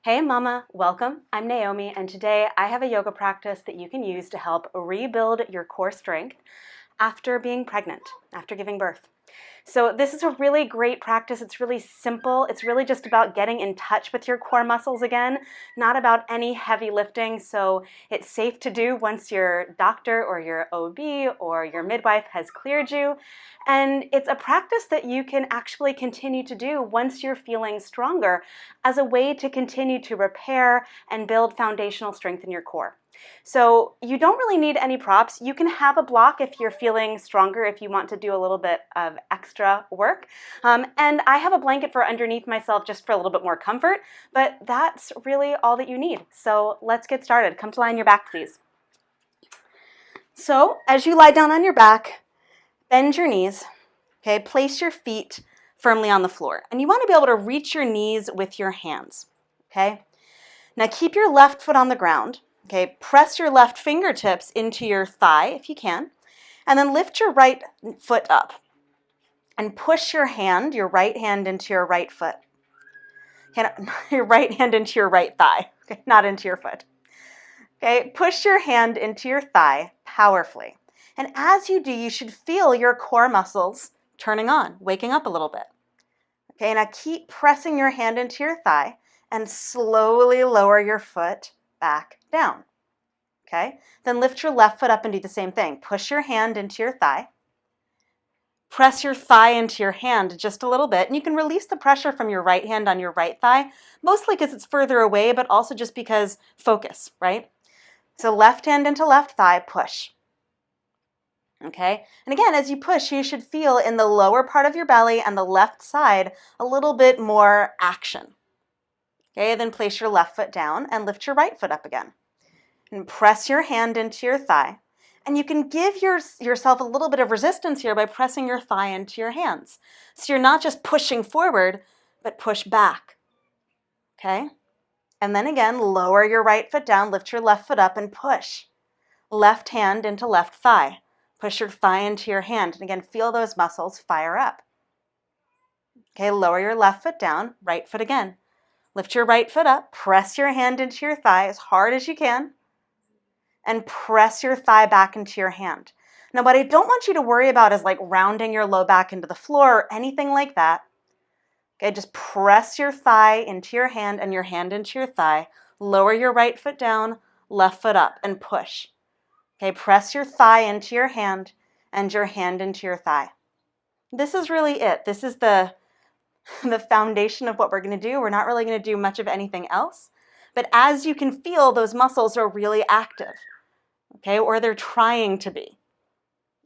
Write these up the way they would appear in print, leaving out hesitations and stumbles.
Hey mama, welcome. I'm Naomi, and today I have a yoga practice that you can use to help rebuild your core strength after being pregnant, after giving birth. So this is a really great practice. It's really simple. It's really just about getting in touch with your core muscles again, not about any heavy lifting. So it's safe to do once your doctor or your OB or your midwife has cleared you. And it's a practice that you can actually continue to do once you're feeling stronger as a way to continue to repair and build foundational strength in your core. So you don't really need any props. You can have a block if you're feeling stronger, if you want to do a little bit of extra work. And I have a blanket for underneath myself just for a little bit more comfort, but that's really all that you need. So let's get started. Come to lie on your back, please. So as you lie down on your back, bend your knees, okay? Place your feet firmly on the floor. And you want to be able to reach your knees with your hands, okay? Now keep your left foot on the ground. Okay, press your left fingertips into your thigh if you can, and then lift your right foot up and push your right hand into your right foot. Okay, your right hand into your right thigh, okay, not into your foot. Okay, push your hand into your thigh powerfully. And as you do, you should feel your core muscles turning on, waking up a little bit. Okay, now keep pressing your hand into your thigh and slowly lower your foot back down. Okay, then lift your left foot up and do the same thing. Push your hand into your thigh. Press your thigh into your hand just a little bit, and you can release the pressure from your right hand on your right thigh, mostly because it's further away, but also just because focus, right? So left hand into left thigh, push. Okay, and again, as you push, you should feel in the lower part of your belly and the left side a little bit more action. Okay, then place your left foot down and lift your right foot up again. And press your hand into your thigh. And you can give yourself a little bit of resistance here by pressing your thigh into your hands. So you're not just pushing forward, but push back. Okay? And then again, lower your right foot down, lift your left foot up and push. Left hand into left thigh. Push your thigh into your hand. And again, feel those muscles fire up. Okay, lower your left foot down, right foot again. Lift your right foot up, press your hand into your thigh as hard as you can, and press your thigh back into your hand. Now, what I don't want you to worry about is like rounding your low back into the floor or anything like that. Okay, just press your thigh into your hand and your hand into your thigh. Lower your right foot down, left foot up, and push. Okay, press your thigh into your hand and your hand into your thigh. This is really it. This is the foundation of what we're going to do. We're not really going to do much of anything else. But as you can feel, those muscles are really active. Okay, or they're trying to be.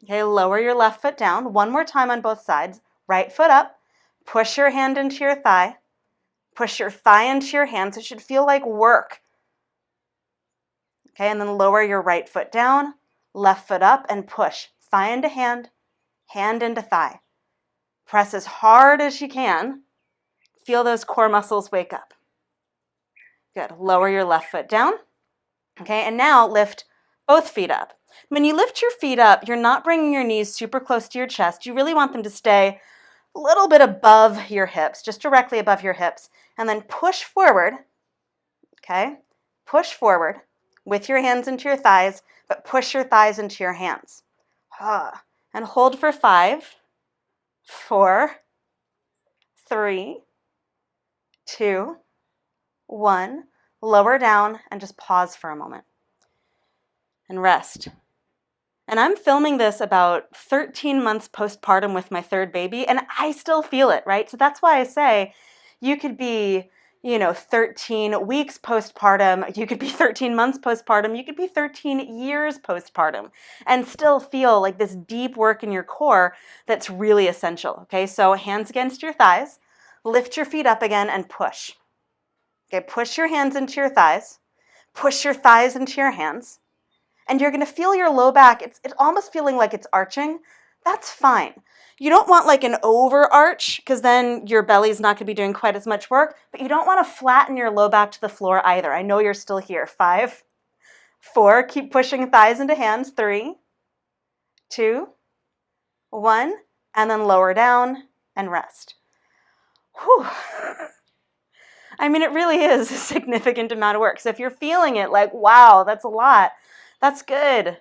Okay, lower your left foot down. One more time on both sides. Right foot up. Push your hand into your thigh. Push your thigh into your hands. It should feel like work. Okay, and then lower your right foot down. Left foot up and push. Thigh into hand. Hand into thigh. Press as hard as you can. Feel those core muscles wake up. Good. Lower your left foot down. Okay, and now lift both feet up. When you lift your feet up, you're not bringing your knees super close to your chest. You really want them to stay a little bit above your hips, just directly above your hips. And then push forward, okay? Push forward with your hands into your thighs, but push your thighs into your hands. And hold for 5, 4, 3, 2, 1. Lower down and just pause for a moment. And rest. And I'm filming this about 13 months postpartum with my third baby, and I still feel it, right? So that's why I say you could be, 13 weeks postpartum, you could be 13 months postpartum, you could be 13 years postpartum, and still feel like this deep work in your core that's really essential, okay? So hands against your thighs, lift your feet up again and push. Okay, push your hands into your thighs, push your thighs into your hands. And you're going to feel your low back, it's almost feeling like it's arching. That's fine. You don't want like an overarch because then your belly's not going to be doing quite as much work, but you don't want to flatten your low back to the floor either. I know you're still here. 5, 4, keep pushing thighs into hands. 3, 2, 1, and then lower down and rest. Whew. I mean, it really is a significant amount of work. So if you're feeling it like, wow, that's a lot, that's good.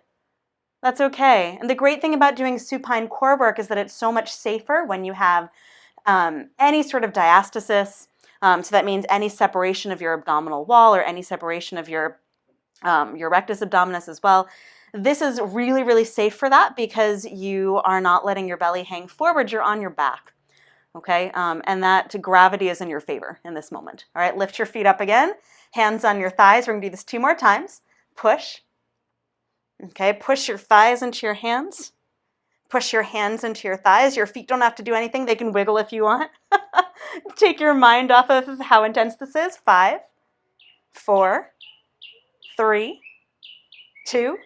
That's okay. And the great thing about doing supine core work is that it's so much safer when you have any sort of diastasis. So that means any separation of your abdominal wall or any separation of your rectus abdominis as well. This is really, really safe for that because you are not letting your belly hang forward. You're on your back. Okay, and that gravity is in your favor in this moment. All right, lift your feet up again, hands on your thighs. We're gonna do this 2 more times. Push. Okay, push your thighs into your hands. Push your hands into your thighs. Your feet don't have to do anything. They can wiggle if you want. Take your mind off of how intense this is. 5, 4, 3, 2,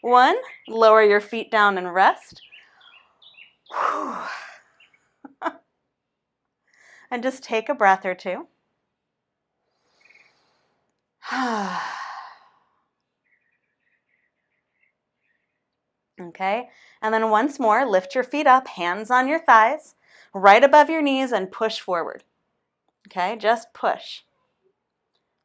1. Lower your feet down and rest. And just take a breath or two. Okay, and then once more, lift your feet up, hands on your thighs, right above your knees, and push forward. Okay, just push.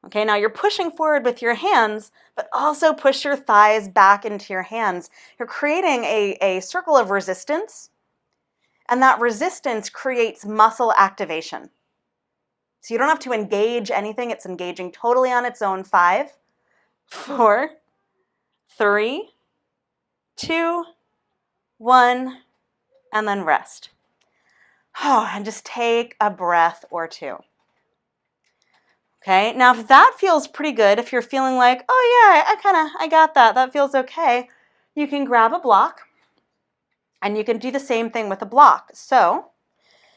Okay, now you're pushing forward with your hands, but also push your thighs back into your hands. You're creating a circle of resistance, and that resistance creates muscle activation. So you don't have to engage anything. It's engaging totally on its own. 5, 4, 3, 2, 1, and then rest. And just take a breath or two. Okay, now if that feels pretty good, if you're feeling like, oh yeah, I got that, that feels okay, you can grab a block and you can do the same thing with a block. So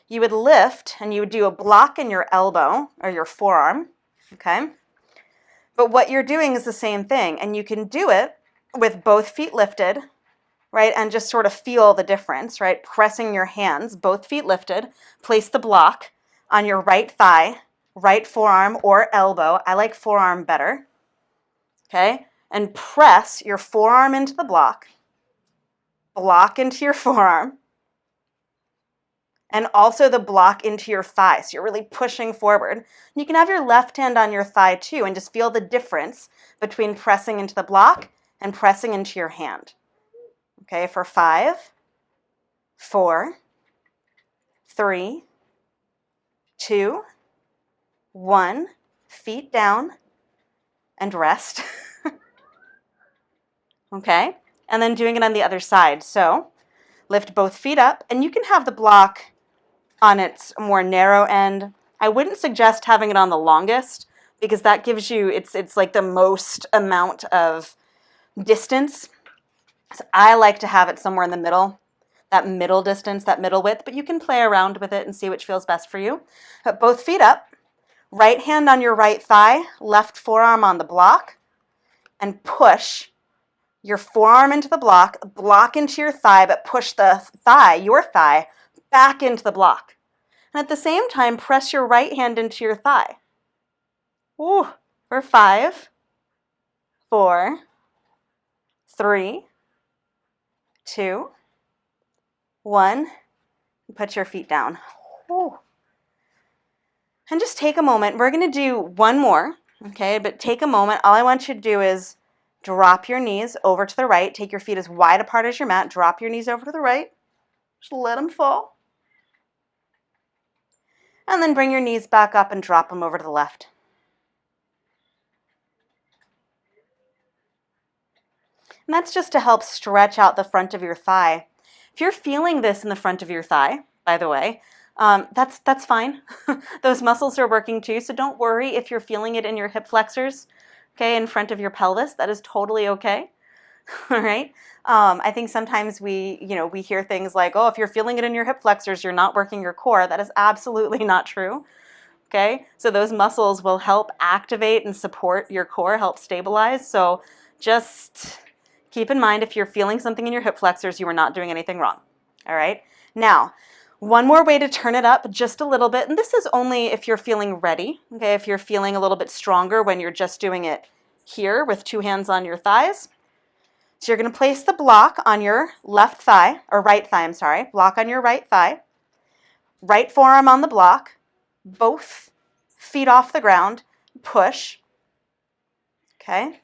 you would lift and you would do a block in your elbow or your forearm, okay? But what you're doing is the same thing, and you can do it with both feet lifted, right? And just sort of feel the difference, right? Pressing your hands, both feet lifted, place the block on your right thigh, right forearm or elbow. I like forearm better, okay? And press your forearm into the block into your forearm, and also the block into your thigh. So you're really pushing forward. You can have your left hand on your thigh too and just feel the difference between pressing into the block and pressing into your hand. Okay, for 5, 4, 3, 2, 1, feet down and rest. Okay, and then doing it on the other side. So lift both feet up, and you can have the block on its more narrow end. I wouldn't suggest having it on the longest because that gives you, it's like the most amount of distance. So I like to have it somewhere in the middle, that middle distance, that middle width, but you can play around with it and see which feels best for you. Put both feet up, right hand on your right thigh, left forearm on the block, and push your forearm into the block into your thigh, but push the thigh, your thigh, back into the block. And at the same time, press your right hand into your thigh. Ooh, for 5, 4, 3, 2, 1, put your feet down. Ooh. And just take a moment. We're going to do one more, okay? But take a moment. All I want you to do is drop your knees over to the right. Take your feet as wide apart as your mat. Drop your knees over to the right. Just let them fall. And then bring your knees back up and drop them over to the left. And that's just to help stretch out the front of your thigh. If you're feeling this in the front of your thigh, by the way, that's fine. Those muscles are working too, so don't worry if you're feeling it in your hip flexors, okay, in front of your pelvis. That is totally okay. All right. I think sometimes we hear things like, oh, if you're feeling it in your hip flexors, you're not working your core. That is absolutely not true. Okay. So those muscles will help activate and support your core, help stabilize. So just keep in mind, if you're feeling something in your hip flexors, you are not doing anything wrong. All right. Now, one more way to turn it up just a little bit, and this is only if you're feeling ready, okay, if you're feeling a little bit stronger when you're just doing it here with 2 hands on your thighs. So you're going to place the block on your left thigh, or right thigh, I'm sorry, block on your right thigh, right forearm on the block, both feet off the ground, push, okay?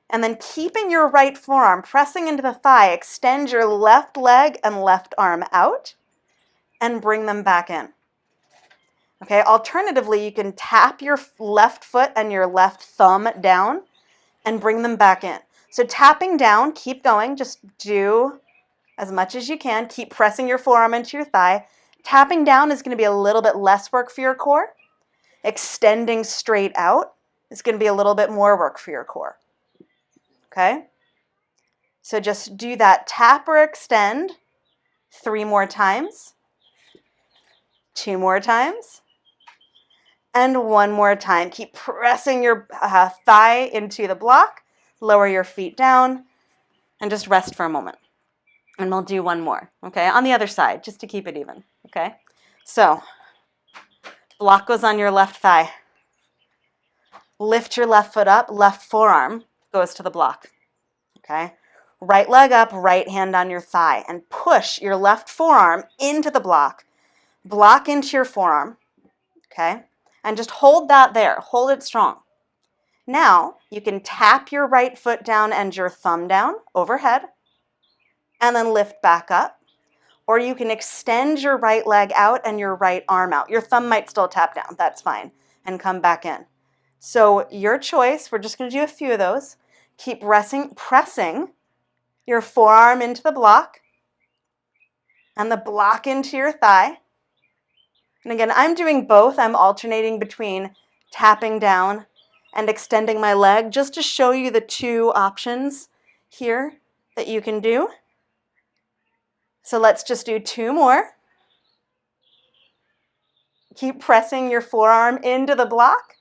And then keeping your right forearm, pressing into the thigh, extend your left leg and left arm out and bring them back in. Okay, alternatively, you can tap your left foot and your left thumb down and bring them back in. So tapping down, keep going, just do as much as you can. Keep pressing your forearm into your thigh. Tapping down is going to be a little bit less work for your core. Extending straight out is going to be a little bit more work for your core. Okay? So just do that tap or extend 3 more times, 2 more times, and 1 more time. Keep pressing your thigh into the block, lower your feet down, and just rest for a moment. And we'll do 1 more, okay? On the other side, just to keep it even, okay? So, block goes on your left thigh. Lift your left foot up, left forearm goes to the block, okay? Right leg up, right hand on your thigh, and push your left forearm into the block. Block into your forearm, okay? And just hold that there. Hold it strong. Now, you can tap your right foot down and your thumb down overhead, and then lift back up. Or you can extend your right leg out and your right arm out. Your thumb might still tap down. That's fine. And come back in. So your choice. We're just going to do a few of those. Keep pressing your forearm into the block and the block into your thigh. And again, I'm doing both. I'm alternating between tapping down and extending my leg just to show you the 2 options here that you can do. So let's just do 2 more. Keep pressing your forearm into the block.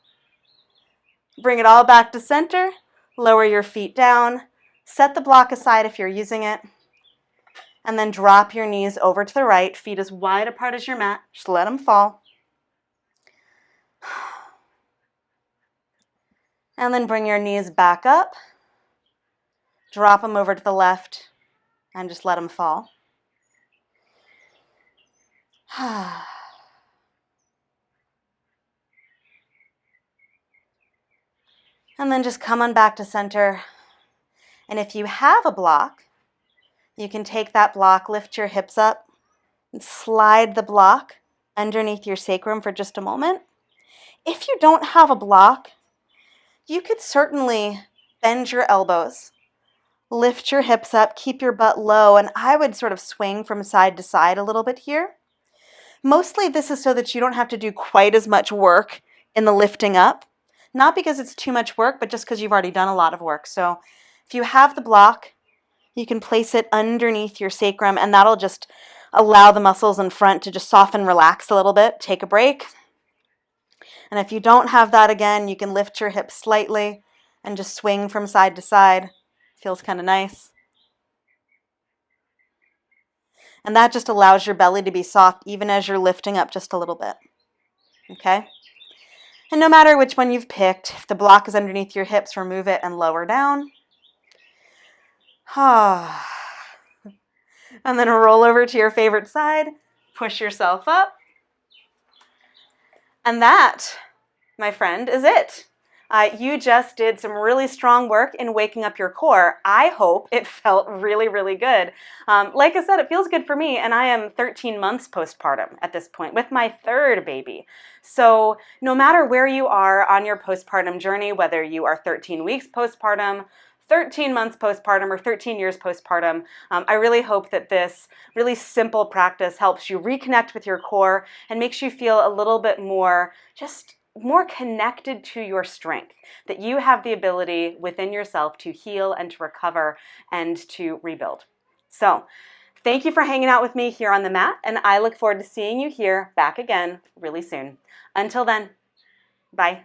Bring it all back to center. Lower your feet down. Set the block aside if you're using it. And then drop your knees over to the right. Feet as wide apart as your mat. Just let them fall. And then bring your knees back up. Drop them over to the left and just let them fall. And then just come on back to center. And if you have a block, you can take that block, lift your hips up, and slide the block underneath your sacrum for just a moment. If you don't have a block, you could certainly bend your elbows, lift your hips up, keep your butt low, and I would sort of swing from side to side a little bit here. Mostly this is so that you don't have to do quite as much work in the lifting up. Not because it's too much work, but just because you've already done a lot of work. So if you have the block, you can place it underneath your sacrum, and that'll just allow the muscles in front to just soften, relax a little bit, take a break. And if you don't have that, again, you can lift your hips slightly and just swing from side to side. Feels kind of nice. And that just allows your belly to be soft even as you're lifting up just a little bit. Okay? And no matter which one you've picked, if the block is underneath your hips, remove it and lower down. And then roll over to your favorite side, push yourself up. And that, my friend, is it. You just did some really strong work in waking up your core. I hope it felt really, really good. Like I said, it feels good for me, and I am 13 months postpartum at this point with my 3rd baby. So no matter where you are on your postpartum journey, whether you are 13 weeks postpartum, 13 months postpartum, or 13 years postpartum, I really hope that this really simple practice helps you reconnect with your core and makes you feel a little bit more connected to your strength, that you have the ability within yourself to heal and to recover and to rebuild. So thank you for hanging out with me here on the mat, and I look forward to seeing you here back again really soon. Until then, bye.